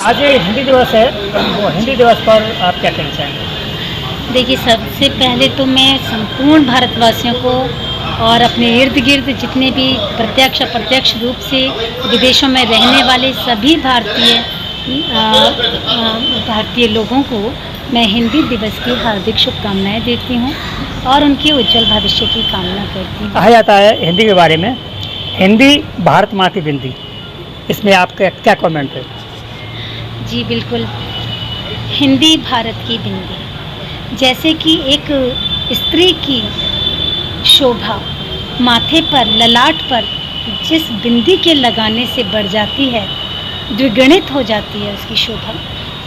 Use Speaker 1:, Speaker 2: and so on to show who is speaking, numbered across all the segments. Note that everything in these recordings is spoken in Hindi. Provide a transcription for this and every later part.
Speaker 1: आज ये हिंदी दिवस है, वो हिंदी दिवस पर आप क्या कहना चाहेंगे?
Speaker 2: देखिए, सबसे पहले तो मैं संपूर्ण भारतवासियों को और अपने इर्द-गिर्द जितने भी प्रत्यक्ष अप्रत्यक्ष रूप से विदेशों में रहने वाले सभी भारतीय लोगों को मैं हिंदी दिवस की हार्दिक शुभकामनाएँ देती हूँ और उनके उज्जवल भविष्य की कामना करती हूँ।
Speaker 1: कहा जाता है हिंदी के बारे में, हिंदी भारत माँ की बिंदी। इसमें आपका क्या कमेंट है?
Speaker 2: जी बिल्कुल, हिंदी भारत की बिंदी। जैसे कि एक स्त्री की शोभा माथे पर, ललाट पर जिस बिंदी के लगाने से बढ़ जाती है, द्विगुणित हो जाती है उसकी शोभा,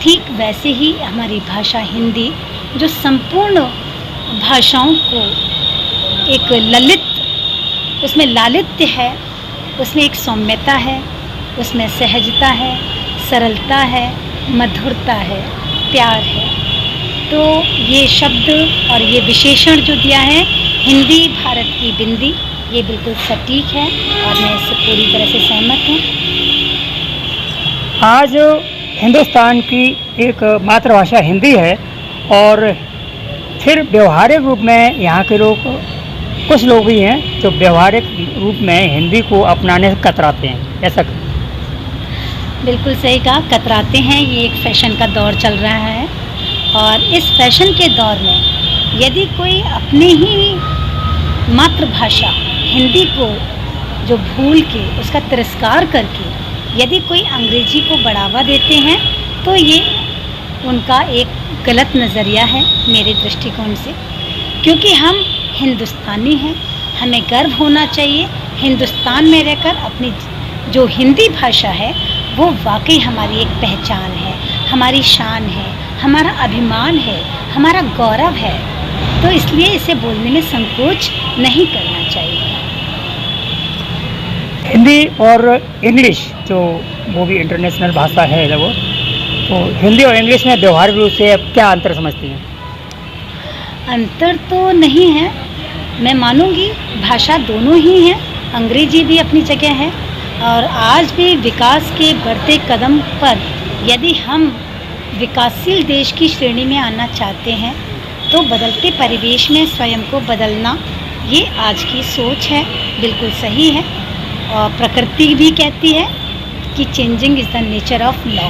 Speaker 2: ठीक वैसे ही हमारी भाषा हिंदी जो संपूर्ण भाषाओं को एक ललित, उसमें लालित्य है, उसमें एक सौम्यता है, उसमें सहजता है, सरलता है, मधुरता है, प्यार है। तो ये शब्द और ये विशेषण जो दिया है हिंदी भारत की बिंदी, ये बिल्कुल सटीक है और मैं इससे पूरी तरह से सहमत हूँ।
Speaker 1: आज हिंदुस्तान की एक मातृभाषा हिंदी है और फिर व्यवहारिक रूप में यहाँ के लोग, कुछ लोग भी हैं जो व्यवहारिक रूप में हिंदी को अपनाने से कतराते हैं, ऐसा
Speaker 2: बिल्कुल सही कहा, कतराते हैं। ये एक फ़ैशन का दौर चल रहा है और इस फ़ैशन के दौर में यदि कोई अपने ही मातृभाषा हिंदी को जो भूल के, उसका तिरस्कार करके यदि कोई अंग्रेजी को बढ़ावा देते हैं तो ये उनका एक गलत नज़रिया है मेरे दृष्टिकोण से। क्योंकि हम हिंदुस्तानी हैं, हमें गर्व होना चाहिए हिंदुस्तान में रहकर। अपनी जो हिंदी भाषा है वो वाकई हमारी एक पहचान है, हमारी शान है, हमारा अभिमान है, हमारा गौरव है। तो इसलिए इसे बोलने में संकोच नहीं करना चाहिए।
Speaker 1: हिंदी और इंग्लिश जो वो भी इंटरनेशनल भाषा है वो, तो हिंदी और इंग्लिश में व्यवहारिक रूप से आप क्या अंतर समझती हैं?
Speaker 2: अंतर तो नहीं है, मैं मानूंगी भाषा दोनों ही हैं। अंग्रेजी भी अपनी जगह है और आज भी विकास के बढ़ते कदम पर यदि हम विकासशील देश की श्रेणी में आना चाहते हैं तो बदलते परिवेश में स्वयं को बदलना, ये आज की सोच है, बिल्कुल सही है। और प्रकृति भी कहती है कि changing is the nature of law.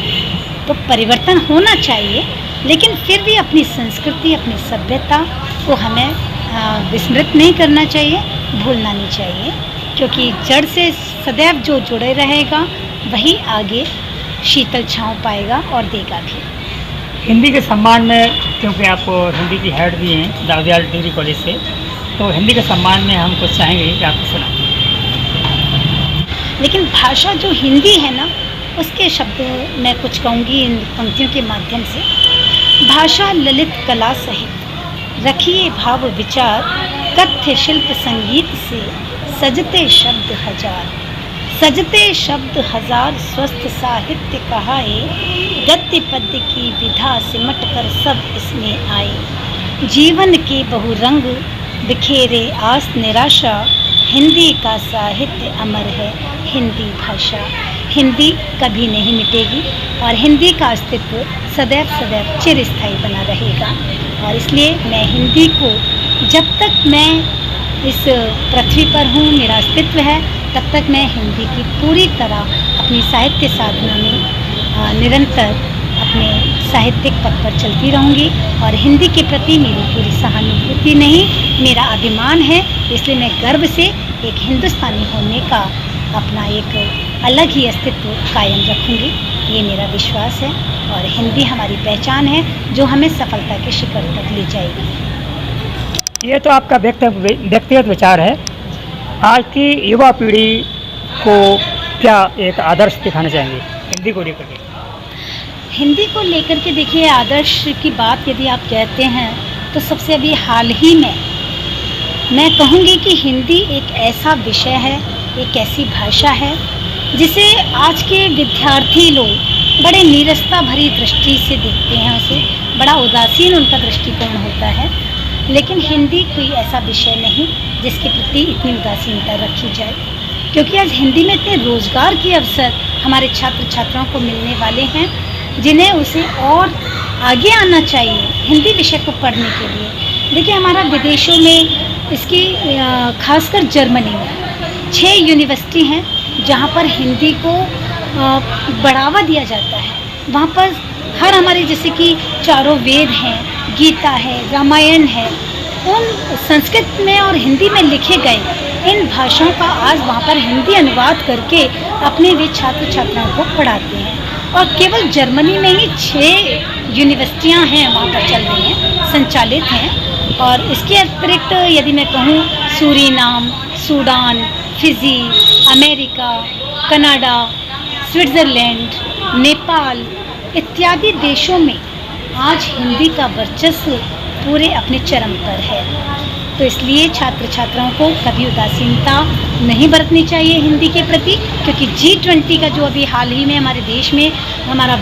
Speaker 2: तो परिवर्तन होना चाहिए, लेकिन फिर भी अपनी संस्कृति, अपनी सभ्यता को हमें विस्मृत नहीं करना चाहिए, भूलना नहीं चाहिए। क्योंकि जड़ से सदैव जो जुड़े रहेगा वही आगे शीतल छाँव पाएगा और देगा भी।
Speaker 1: हिंदी के सम्मान में, क्योंकि आप हिंदी की हेड भी हैं दाऊदियाल डिग्री कॉलेज से, तो हिंदी के सम्मान में हम कुछ चाहेंगे कि आपको सुनाएं।
Speaker 2: लेकिन भाषा जो हिंदी है ना, उसके शब्द मैं कुछ कहूँगी इन पंक्तियों के माध्यम से। भाषा ललित कला सहित रखिए भाव विचार, कथ्य शिल्प संगीत से सजते शब्द हजार। सजते शब्द हजार स्वस्थ साहित्य कहाए, गद्य पद्य की विधा सिमट कर सब इसमें आए। जीवन के बहुरंग बिखेरे आस निराशा, हिंदी का साहित्य अमर है, हिंदी भाषा। हिंदी कभी नहीं मिटेगी और हिंदी का अस्तित्व सदैव सदैव चिरस्थायी बना रहेगा। और इसलिए मैं हिंदी को, जब तक मैं इस पृथ्वी पर हूँ, मेरा अस्तित्व है, तब तक मैं हिंदी की पूरी तरह अपनी साहित्य साधना में निरंतर अपने साहित्यिक पथ पर चलती रहूँगी। और हिंदी के प्रति मेरी पूरी सहानुभूति नहीं, मेरा अभिमान है। इसलिए मैं गर्व से एक हिंदुस्तानी होने का अपना एक अलग ही अस्तित्व कायम रखूँगी, ये मेरा विश्वास है। और हिंदी हमारी पहचान है जो हमें सफलता के शिखर तक ले जाएगी।
Speaker 1: ये तो आपका व्यक्तिगत विचार है। आज की युवा पीढ़ी को क्या एक आदर्श दिखाना चाहेंगे हिंदी को लेकर के?
Speaker 2: हिंदी को लेकर के देखिए, आदर्श की बात यदि आप कहते हैं तो सबसे अभी हाल ही में मैं कहूँगी कि हिंदी एक ऐसा विषय है, एक ऐसी भाषा है जिसे आज के विद्यार्थी लोग बड़े नीरसता भरी दृष्टि से देखते हैं, उसे बड़ा उदासीन उनका दृष्टिकोण होता है। लेकिन हिंदी कोई ऐसा विषय नहीं जिसके प्रति इतनी उदासीनता रखी जाए, क्योंकि आज हिंदी में इतने रोज़गार के अवसर हमारे छात्र छात्राओं को मिलने वाले हैं जिन्हें उसे और आगे आना चाहिए हिंदी विषय को पढ़ने के लिए। देखिए, हमारा विदेशों में इसकी खासकर जर्मनी में 6 यूनिवर्सिटी हैं जहाँ पर हिंदी को बढ़ावा दिया जाता है। वहाँ पर हर हमारे जैसे कि चारों वेद हैं, गीता है, रामायण है, उन संस्कृत में और हिंदी में लिखे गए इन भाषाओं का आज वहाँ पर हिंदी अनुवाद करके अपने वे छात्र छात्राओं को पढ़ाते हैं। और केवल जर्मनी में ही 6 यूनिवर्सिटियाँ हैं वहाँ पर चल रही हैं, संचालित हैं। और इसके अतिरिक्त यदि मैं कहूँ Suriname, Sudan, Fiji, America, Canada, Switzerland, Nepal इत्यादि देशों में आज हिंदी का वर्चस्व पूरे अपने चरम पर है। तो इसलिए छात्र छात्राओं को कभी उदासीनता नहीं बरतनी चाहिए हिंदी के प्रति, क्योंकि G20 का जो अभी हाल ही में हमारे देश में हमारा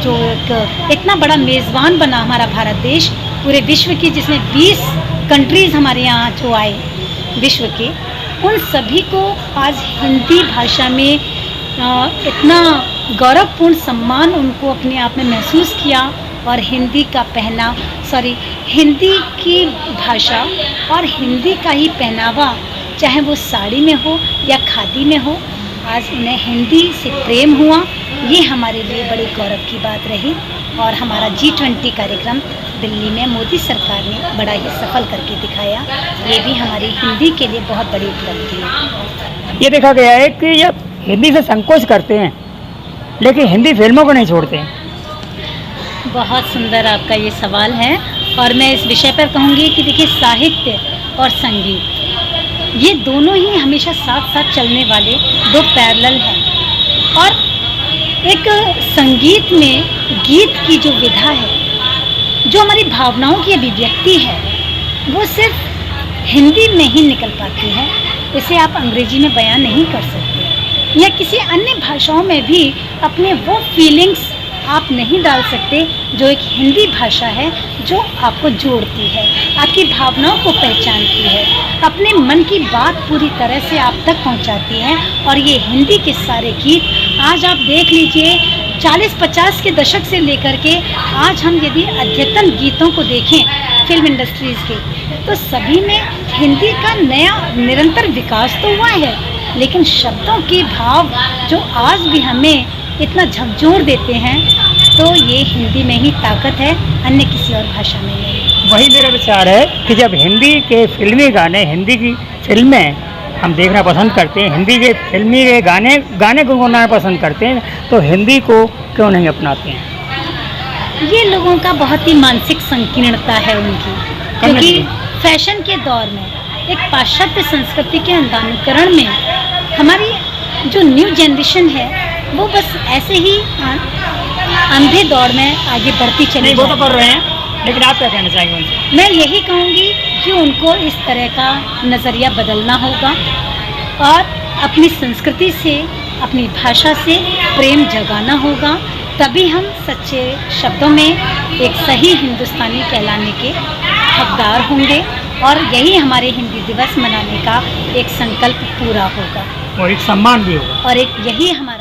Speaker 2: जो एक इतना बड़ा मेज़बान बना हमारा भारत देश पूरे विश्व की, जिसमें 20 कंट्रीज़ हमारे यहाँ जो आए विश्व के, उन सभी को आज हिंदी भाषा में इतना गौरवपूर्ण सम्मान उनको अपने आप में महसूस किया। और हिंदी का हिंदी की भाषा और हिंदी का ही पहनावा, चाहे वो साड़ी में हो या खादी में हो, आज उन्हें हिंदी से प्रेम हुआ। ये हमारे लिए बड़े गौरव की बात रही। और हमारा G20 कार्यक्रम दिल्ली में मोदी सरकार ने बड़ा ही सफल करके दिखाया। ये भी हमारी हिंदी के लिए बहुत बड़ी उपलब्धि है।
Speaker 1: ये देखा गया है कि जब हिंदी से संकोच करते हैं लेकिन हिंदी फिल्मों को नहीं छोड़ते हैं।
Speaker 2: बहुत सुंदर आपका ये सवाल है। और मैं इस विषय पर कहूँगी कि देखिए, साहित्य और संगीत ये दोनों ही हमेशा साथ साथ चलने वाले 2 पैरेलल हैं। और एक संगीत में गीत की जो विधा है, जो हमारी भावनाओं की अभिव्यक्ति है, वो सिर्फ हिंदी में ही निकल पाती है। इसे आप अंग्रेजी में बयान नहीं कर सकते, या किसी अन्य भाषाओं में भी अपने वो फीलिंग्स आप नहीं डाल सकते जो एक हिंदी भाषा है, जो आपको जोड़ती है, आपकी भावनाओं को पहचानती है, अपने मन की बात पूरी तरह से आप तक पहुंचाती है। और ये हिंदी के सारे गीत आज आप देख लीजिए, 40-50 के दशक से लेकर के आज हम यदि अद्यतन गीतों को देखें फिल्म इंडस्ट्रीज़ के, तो सभी में हिंदी का नया निरंतर विकास तो हुआ है, लेकिन शब्दों के भाव जो आज भी हमें इतना झकझोर देते हैं, तो ये हिंदी में ही ताकत है, अन्य किसी और भाषा में नहीं।
Speaker 1: वही मेरा विचार है कि जब हिंदी के फिल्मी गाने, हिंदी की फिल्में हम देखना पसंद करते हैं, हिंदी के फिल्मी के गाने गुनगुनाना पसंद करते हैं, तो हिंदी को क्यों नहीं अपनाते हैं?
Speaker 2: ये लोगों का बहुत ही मानसिक संकीर्णता है उनकी, क्योंकि फैशन के दौर में, एक पाश्चात्य संस्कृति के अनुकरण में हमारी जो न्यू जनरेशन है वो बस ऐसे ही अंधे दौड़ में आगे बढ़ती चली।
Speaker 1: वो तो कर रहे हैं, लेकिन आप क्या कहना चाहेंगे उनसे?
Speaker 2: मैं यही कहूँगी कि उनको इस तरह का नज़रिया बदलना होगा और अपनी संस्कृति से, अपनी भाषा से प्रेम जगाना होगा। तभी हम सच्चे शब्दों में एक सही हिंदुस्तानी कहलाने के हकदार होंगे। और यही हमारे हिंदी दिवस मनाने का एक संकल्प पूरा होगा
Speaker 1: और एक सम्मान भी होगा।
Speaker 2: और एक यही हमारा